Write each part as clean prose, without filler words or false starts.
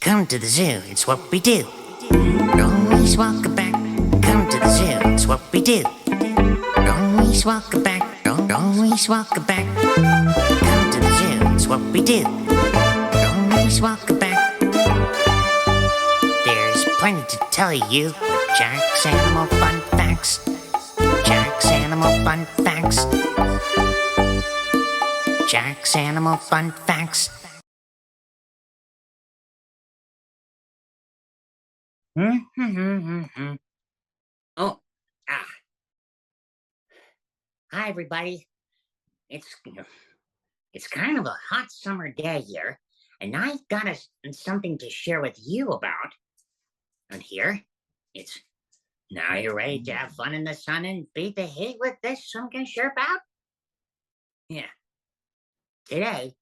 Come to the zoo, it's what we do. Always walk back. Come to the zoo, it's what we do. Always walk back. Always walk back. Come to the zoo, it's what we do. Always walk back. There's plenty to tell you. Jack's animal fun facts. Jack's animal fun facts. Jack's animal fun facts. Oh, ah. Hi, everybody. It's it's kind of a hot summer day here, and I've got something to share with you about. And here, it's now you're ready to have fun in the sun and beat the heat with this I'm gonna share about? Yeah. Today,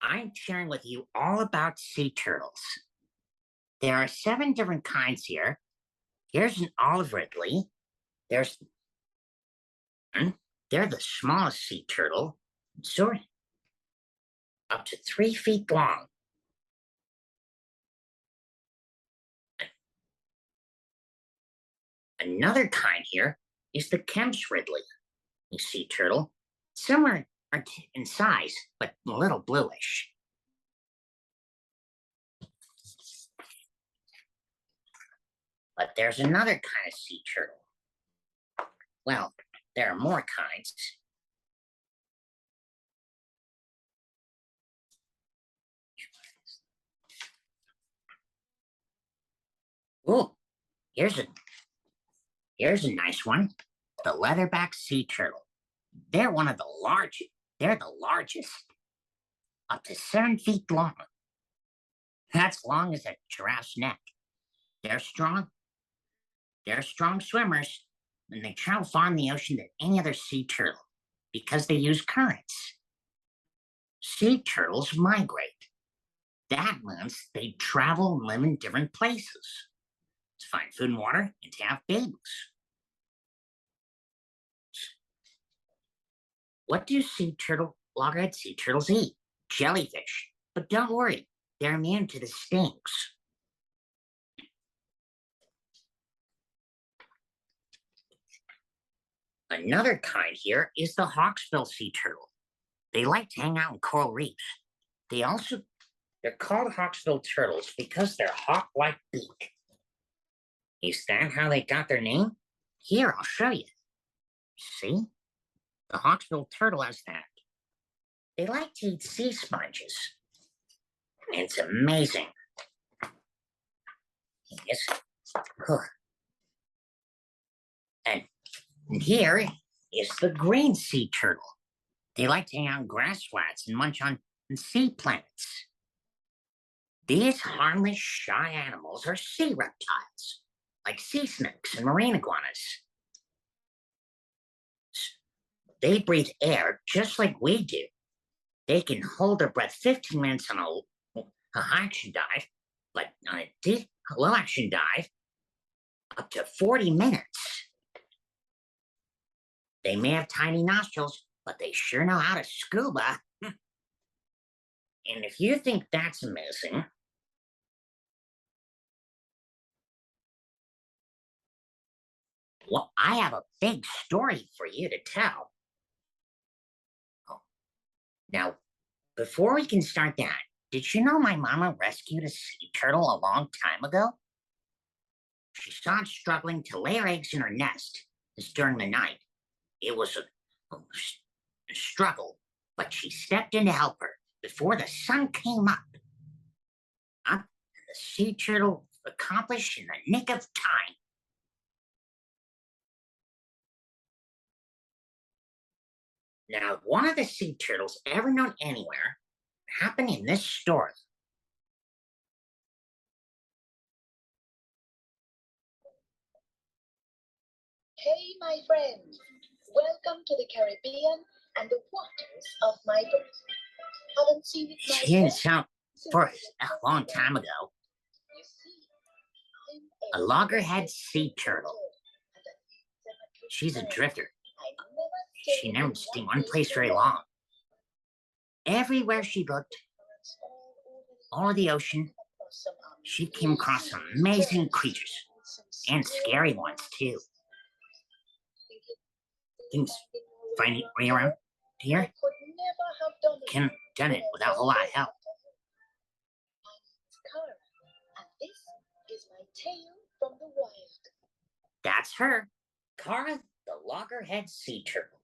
I'm sharing with you all about sea turtles. There are 7 different kinds here. Here's an olive ridley. There's they're the smallest sea turtle, soaring up to 3 feet long. Another kind here is the Kemp's ridley, a sea turtle, similar in size, but a little bluish. But there's another kind of sea turtle. Well, there are more kinds. Ooh, here's a nice one. The leatherback sea turtle. They're one of the largest. They're the largest, up to 7 feet long. That's long as a giraffe's neck. They're strong. They're strong swimmers, and they travel far in the ocean than any other sea turtle because they use currents. Sea turtles migrate. That means they travel and live in different places to find food and water and to have babies. What do loggerhead sea turtles eat? Jellyfish. But don't worry, they're immune to the stings. Another kind here is the hawksbill sea turtle. They like to hang out in coral reefs. They're called hawksbill turtles because their hawk-like beak. Is that how they got their name? Here, I'll show you. See? The hawksbill turtle has that. They like to eat sea sponges. It's amazing. Yes. And here is the green sea turtle. They like to hang out on grass flats and munch on sea plants. These harmless, shy animals are sea reptiles, like sea snakes and marine iguanas. They breathe air just like we do. They can hold their breath 15 minutes on a high action dive, but on a deep, low action dive, up to 40 minutes. They may have tiny nostrils, but they sure know how to scuba. And if you think that's amazing, well, I have a big story for you to tell. Oh. Now, before we can start that, did you know my mama rescued a sea turtle a long time ago? She saw it struggling to lay her eggs in her nest during the night. It was a struggle, but she stepped in to help her before the sun came up. And the sea turtle accomplished in the nick of time. Now, one of the sea turtles ever known anywhere happened in this story. Hey, my friends. Welcome to the Caribbean and the waters of my birth. Haven't seen it She didn't sound for a long time ago. You see, A loggerhead sea turtle. She's a drifter. She never stayed in one place very long. Everywhere she looked, all over the ocean, She came across some amazing creatures and scary ones too. Things finding way around here can done it without a whole lot of help. My name is Cara, and this is my tale from the wild. That's her, Cara the Loggerhead Sea Turtle.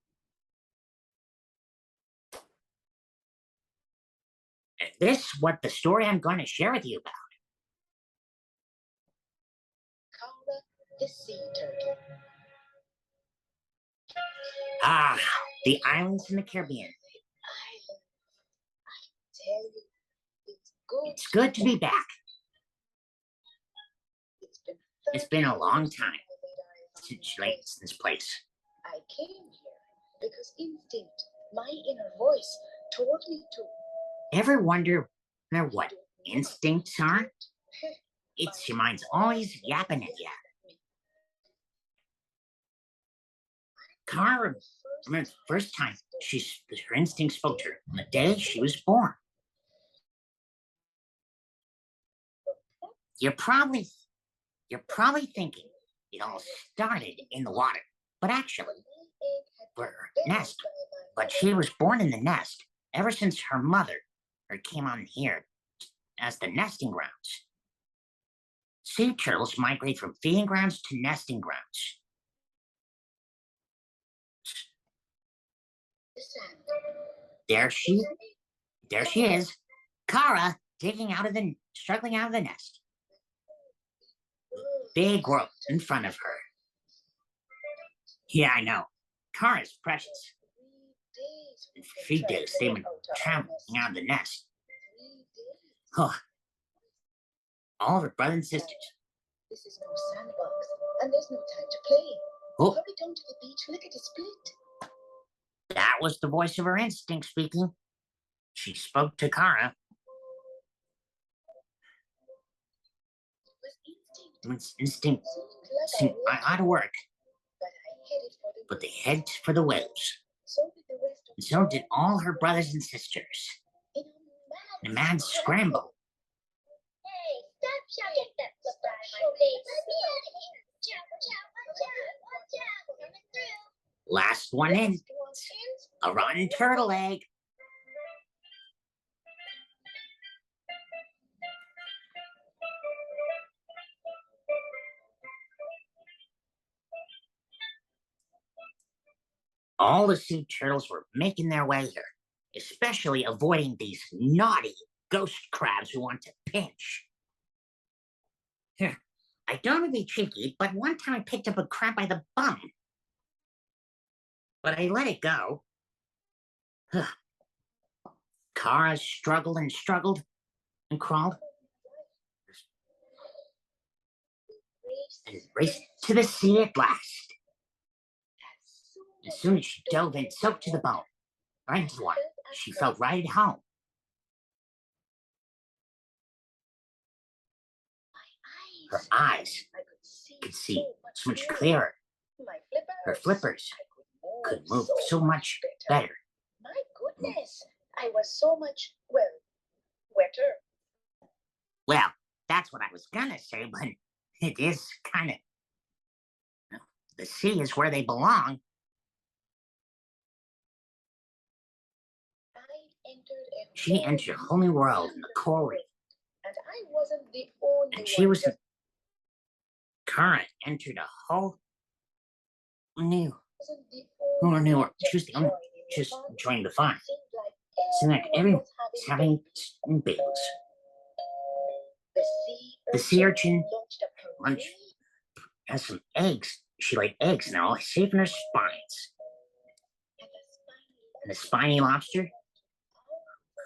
And this is what the story I'm going to share with you about. Cara the sea turtle. Ah, the islands in the Caribbean. Island. I tell you, It's good to be back. It's It's been a long years time now that I since found this place. I came here because instinct, my inner voice, told me to. Ever wonder what instincts are? It's your mind's always yapping at you. Cara remember the first time her instinct spoke to her on the day she was born. You're probably thinking it all started in the water, but actually, her nest. But she was born in the nest ever since her mother came on here as the nesting grounds. Sea turtles migrate from feeding grounds to nesting grounds. There she is, Cara struggling out of the nest. Big world in front of her. Yeah, I know. Cara's precious. In 3 days, they've been traveling out of the nest. Oh, all of her brothers and sisters. This is no sandbox, and there's no time to play. Oh, Hurry down to the beach, look at the split. that was the voice of her instinct speaking. She spoke to Cara. It was Instinct seemed out of work, but they headed for the waves. And so did all her brothers and sisters. In a mad scramble. Hey, stop shouting that stuff in my face. Last one in. A rotten turtle egg. All the sea turtles were making their way here, especially avoiding these naughty ghost crabs who want to pinch. Here, I don't want to be cheeky, but one time I picked up a crab by the bum. But I let it go. Cara struggled and crawled and raced to the sea at last. As soon as she dove in, soaked to the bone, right into the water, she felt right at home. Her eyes could see so much clearer. Her flippers could move so much better. My goodness, I was so much, wetter. Well, that's what I was gonna say, but it is kind of... The sea is where they belong. She entered a whole new world in the coral reef. And I wasn't the only And she was... one. Cara entered a whole new world. She was the only just enjoying the fun. Seemed like everyone was having babies. The sea urchin lunch has some eggs. She laid eggs now, safe in her spines. And the spiny lobster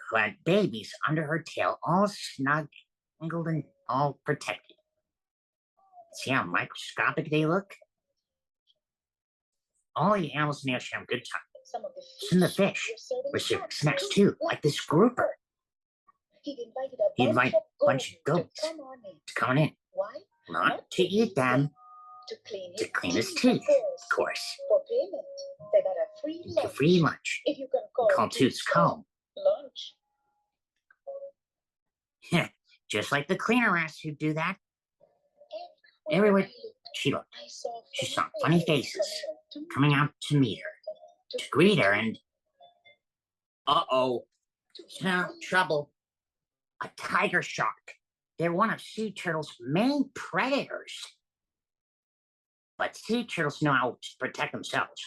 who had babies under her tail, all snuggled and all protected. See how microscopic they look? All the animals in the ocean have a good time. Some of the fish were serving snacks too, like this grouper. He invited a bunch of goats to come in. Why? Not to eat them, to clean his teeth, of course. For payment, they got a free A lunch. free lunch. If you can Called Tooth's Comb. lunch. just like the cleaner rats who do that. Everywhere Everywhere she looked, she she saw funny faces coming out to meet her, to greet her, and uh-oh, trouble. A tiger shark. They're one of sea turtles' main predators. But sea turtles know how to protect themselves.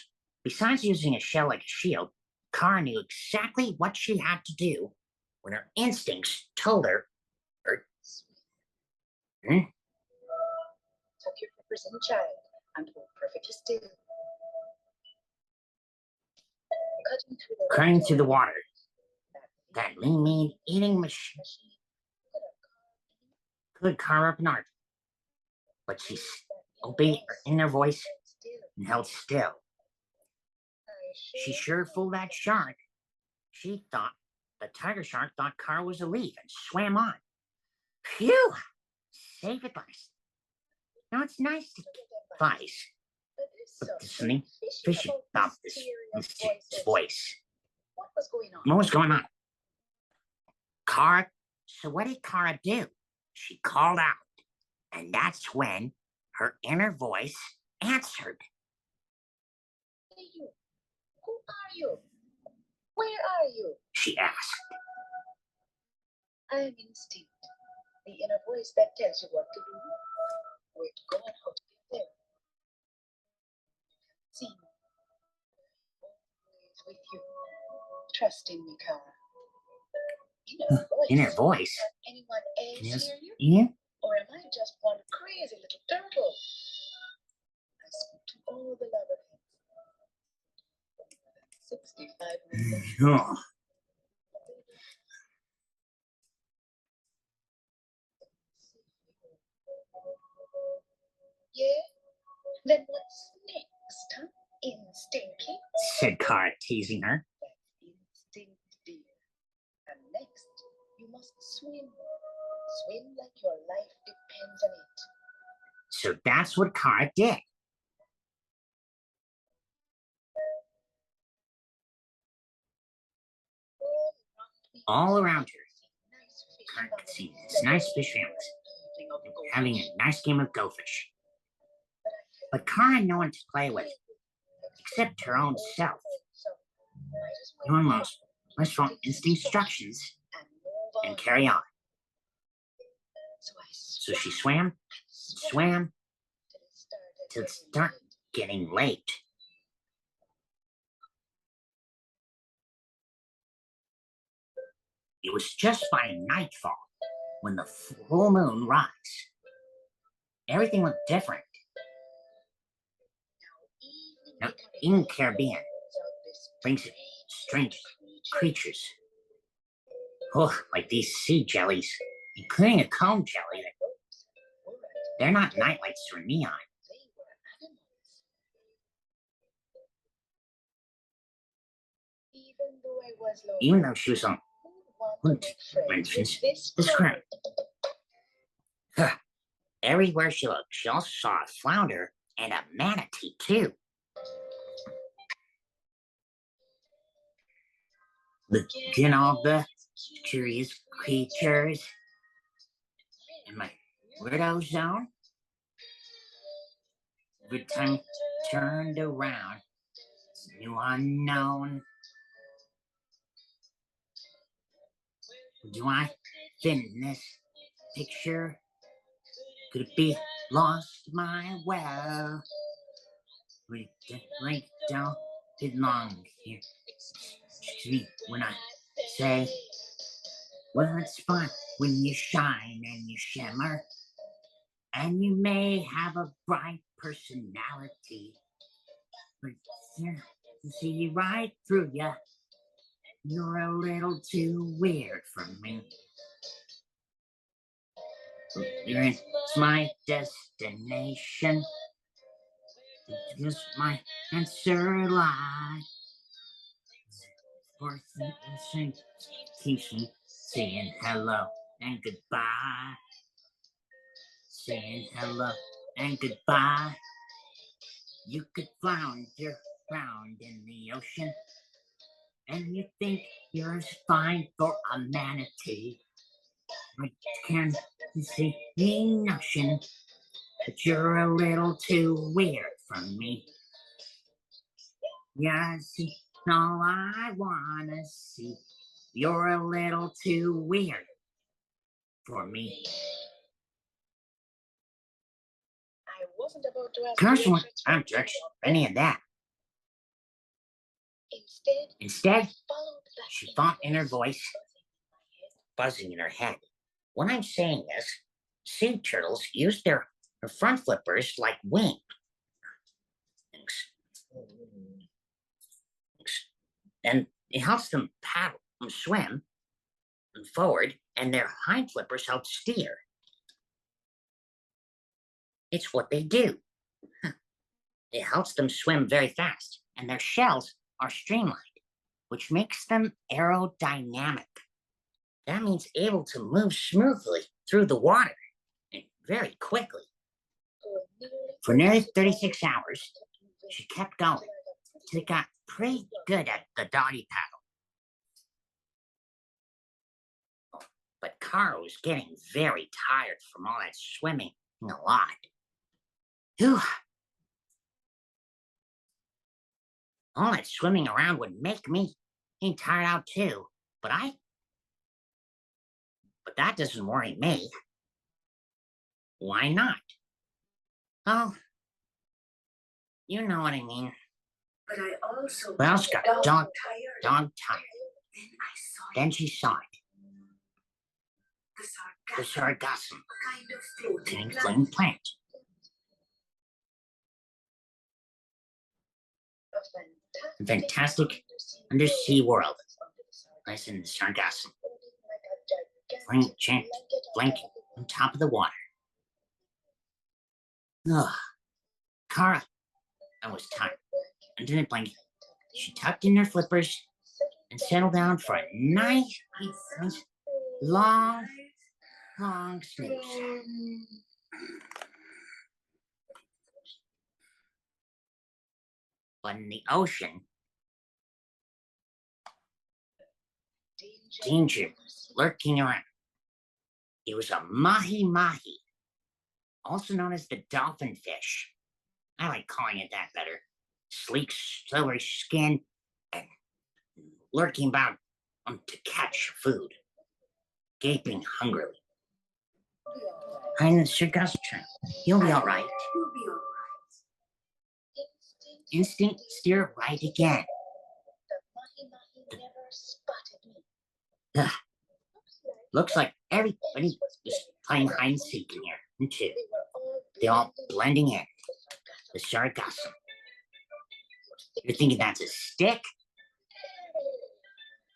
Besides using a shell like a shield, Cara knew exactly what she had to do when her instincts told her. Hmm? Tuck your flippers in, child, and hold perfectly still. Cutting through the water. That lean eating machine could Cara up an arc, but she obeyed her inner voice and held still. She sure fooled that shark. She thought the tiger shark thought Cara was a leaf and swam on. Phew! Safe at last. Now it's nice to advise, but there's something fishy about this voice. What was going on? What was going on? Cara. So what did Cara do? She called out, and that's when her inner voice answered. Hey, you. Who are you? Where are you? She asked. I am instinct, the inner voice that tells you what to do, where to go, and how to get there. See me, always with you. Trust in me, Cara. Inner voice? Can anyone else hear you? Yeah? Or am I just one crazy little turtle? I speak to all the Loggerheads. 65 minutes. Oh. Yeah? Then what's next, huh? Instinky? Said Cara, teasing her. Instinct, dear. And next, you must swim. Swim like your life depends on it. So that's what Cara did. All around her, Cara could see these nice fish families having a nice game of go fish. But Cara had no one to play with, except her own self. No one else must follow instinct instructions and carry on. So she swam, till it started getting late. It was just by nightfall when the full moon rose. Everything looked different. Now, in the Caribbean brings strange creatures. Oh, like these sea jellies, including a comb jelly. They're not nightlights or neon. Even though she was on this crowd. Everywhere she looked, she also saw a flounder and a manatee, too. Look at all the curious creatures in my weirdo zone. Every time I turned around, it's a new unknown. Do I fit in this picture? Could it be lost my well? We don't belong here. To me, when I say, well, it's fun when you shine and you shimmer, and you may have a bright personality, but see right through you. You're a little too weird for me. It's my destination. Does my answer lie? Or keeps me saying hello and goodbye. Saying hello and goodbye. You could flounder around in the ocean, and you think you're as fine for a manatee. I can see the notion that you're a little too weird for me. Yeah, see, all I wanna see, you're a little too weird for me. I wasn't about to ask Carson, directions I'm from Dutch, anyone. any of that. Instead, She thought in her voice, buzzing in her head. What I'm saying is, sea turtles use their front flippers like wings. And it helps them paddle and swim and forward, and their hind flippers help steer. It's what they do. It helps them swim very fast, and their shells are streamlined, which makes them aerodynamic. That means able to move smoothly through the water and very quickly. For nearly 36 hours, she kept going till it got pretty good at the doggy paddle. But Cara was getting very tired from all that swimming a lot. Whew. All that swimming around would make me tired out too, but that doesn't worry me. Why not? Oh, you know what I mean. But I also got dog tired. Then she saw it. The sargassum, floating plant. A fantastic undersea world lies in the sargassum, flying giant blanket on top of the water. Ugh. Cara, I was tired. Under the blanket, she tucked in her flippers and settled down for a nice, long snooze. But in the ocean, danger lurking around. It was a mahi-mahi, also known as the dolphin fish. I like calling it that better. Sleek, silvery skin, and lurking about to catch food, gaping hungrily. Behind the sargassum trap. You'll be all right. Instinct steer right again. Ugh. Looks like everybody is playing hide and seek in here, too. They're all blending in. The sargassum. You're thinking that's a stick?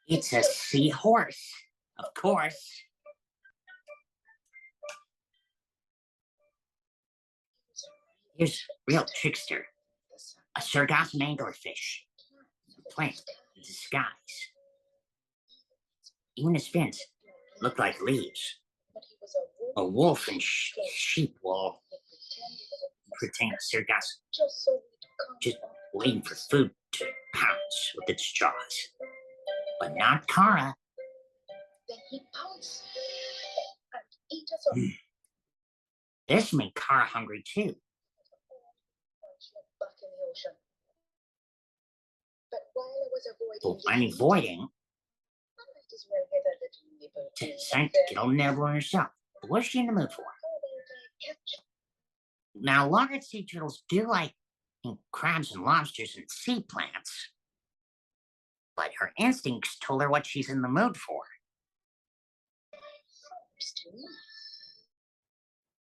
It's a seahorse, of course. Here's a real trickster. A sargassum anglerfish. A plant in disguise. Even his fins look like leaves. A wolf in sheep wool. Pretend sargassum. Just waiting for food to pounce with its jaws. But not Cara. Then he pounced and ate us all. This made Cara hungry too. Back in the ocean. But while I was avoiding, decided to get a nibble herself. But what's she in the mood for? Now, Loggerhead sea turtles do like crabs and lobsters and sea plants, but her instincts told her what she's in the mood for.